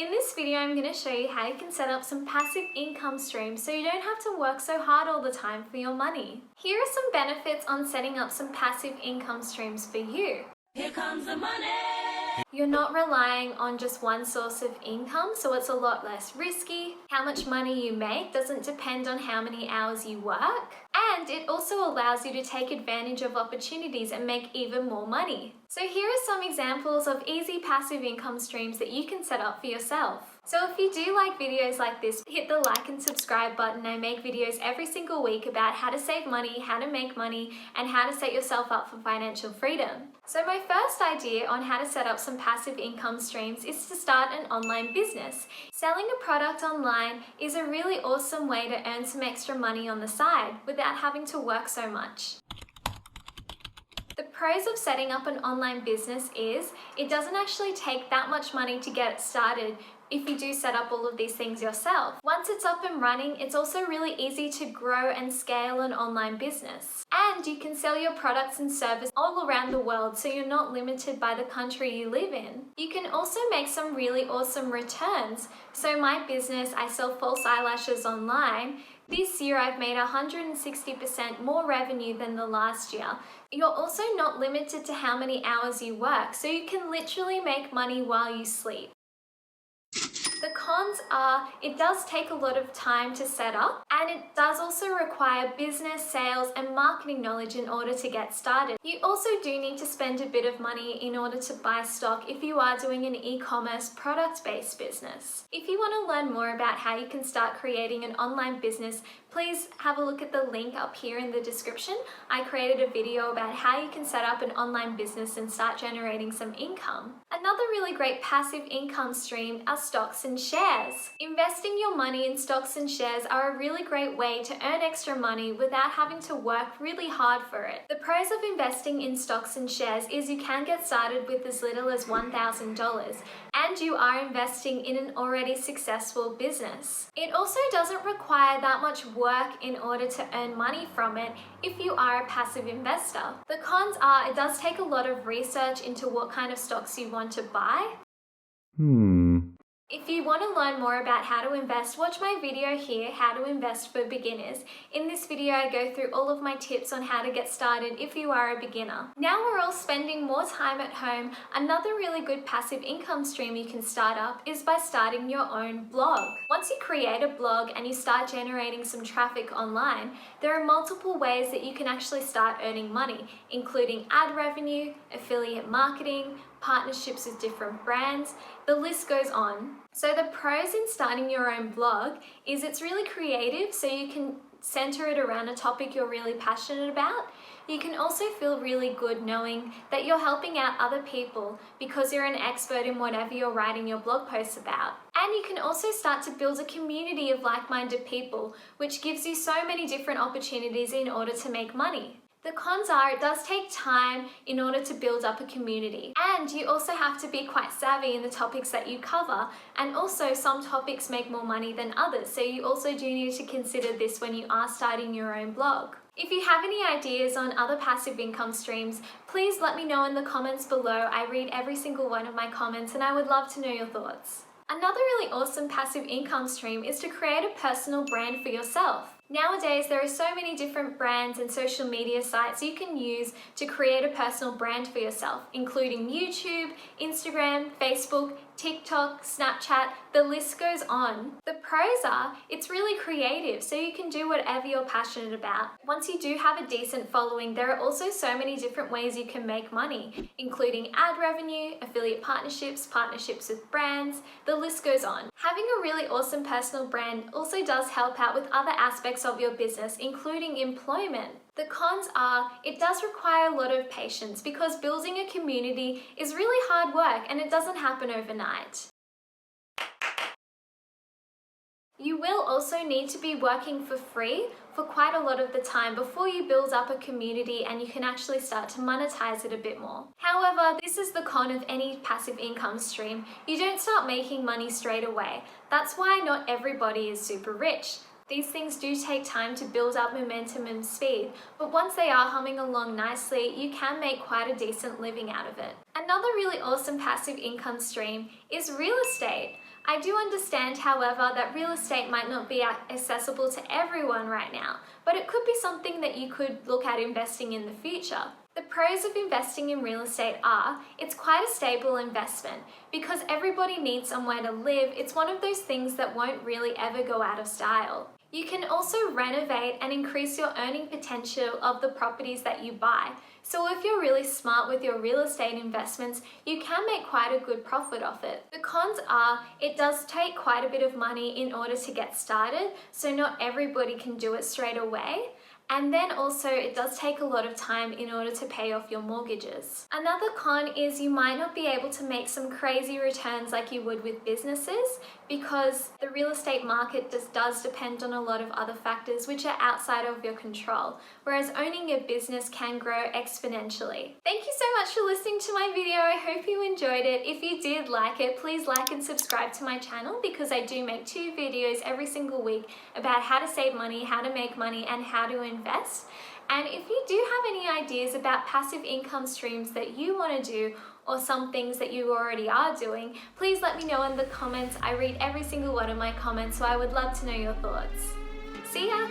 In this video, I'm going to show you how you can set up some passive income streams so you don't have to work so hard all the time for your money. Here are some benefits on setting up some passive income streams for you. Here comes the money! You're not relying on just one source of income, so it's a lot less risky. How much money you make doesn't depend on how many hours you work. And it also allows you to take advantage of opportunities and make even more money. So here are some examples of easy passive income streams that you can set up for yourself. So if you do like videos like this, hit the like and subscribe button. I make videos every single week about how to save money, how to make money, and how to set yourself up for financial freedom. So my first idea on how to set up some passive income streams is to start an online business. Selling a product online is a really awesome way to earn some extra money on the side without having to work so much. The pros of setting up an online business is it doesn't actually take that much money to get it started if you do set up all of these things yourself. Once it's up and running, it's also really easy to grow and scale an online business. And you can sell your products and services all around the world, so you're not limited by the country you live in. You can also make some really awesome returns. So my business, I sell false eyelashes online. This year I've made 160% more revenue than the last year. You're also not limited to how many hours you work, so you can literally make money while you sleep. The cons are it does take a lot of time to set up, and it does also require business, sales, and marketing knowledge in order to get started. You also do need to spend a bit of money in order to buy stock if you are doing an e-commerce product-based business. If you want to learn more about how you can start creating an online business, please have a look at the link up here in the description. I created a video about how you can set up an online business and start generating some income. Another really great passive income stream are stocks and shares. Investing your money in stocks and shares are a really great way to earn extra money without having to work really hard for it. The pros of investing in stocks and shares is you can get started with as little as $1,000, and you are investing in an already successful business. It also doesn't require that much work in order to earn money from it if you are a passive investor. The cons are it does take a lot of research into what kind of stocks you want to buy. If you want to learn more about how to invest, watch my video here, How to Invest for Beginners. In this video, I go through all of my tips on how to get started if you are a beginner. Now we're all spending more time at home. Another really good passive income stream you can start up is by starting your own blog. Once you create a blog and you start generating some traffic online, there are multiple ways that you can actually start earning money, including ad revenue, affiliate marketing, partnerships with different brands, the list goes on. So the pros in starting your own blog is it's really creative, so you can center it around a topic you're really passionate about. You can also feel really good knowing that you're helping out other people because you're an expert in whatever you're writing your blog posts about. And you can also start to build a community of like-minded people, which gives you so many different opportunities in order to make money. The cons are it does take time in order to build up a community, and you also have to be quite savvy in the topics that you cover, and also some topics make more money than others, so you also do need to consider this when you are starting your own blog. If you have any ideas on other passive income streams, please let me know in the comments below. I read every single one of my comments and I would love to know your thoughts. Another really awesome passive income stream is to create a personal brand for yourself. Nowadays, there are so many different brands and social media sites you can use to create a personal brand for yourself, including YouTube, Instagram, Facebook, TikTok, Snapchat, the list goes on. The pros are it's really creative, so you can do whatever you're passionate about. Once you do have a decent following, there are also so many different ways you can make money, including ad revenue, affiliate partnerships, partnerships with brands, the list goes on. Having a really awesome personal brand also does help out with other aspects of your business, including employment. The cons are it does require a lot of patience because building a community is really hard work and it doesn't happen overnight. You will also need to be working for free for quite a lot of the time before you build up a community and you can actually start to monetize it a bit more. However, this is the con of any passive income stream. You don't start making money straight away. That's why not everybody is super rich. These things do take time to build up momentum and speed, but once they are humming along nicely, you can make quite a decent living out of it. Another really awesome passive income stream is real estate. I do understand, however, that real estate might not be accessible to everyone right now, but it could be something that you could look at investing in the future. The pros of investing in real estate are, it's quite a stable investment. Because everybody needs somewhere to live, it's one of those things that won't really ever go out of style. You can also renovate and increase your earning potential of the properties that you buy. So if you're really smart with your real estate investments, you can make quite a good profit off it. The cons are, it does take quite a bit of money in order to get started, so not everybody can do it straight away. And then also it does take a lot of time in order to pay off your mortgages. Another con is you might not be able to make some crazy returns like you would with businesses, because the real estate market does depend on a lot of other factors which are outside of your control, whereas owning your business can grow exponentially. Thank you so much for listening to my video. I hope you enjoyed it. If you did like it, please like and subscribe to my channel, because I do make 2 videos every single week about how to save money, how to make money, and how to invest. And if you do have any ideas about passive income streams that you want to do, or some things that you already are doing, please let me know in the comments. I read every single one of my comments, so I would love to know your thoughts. See ya!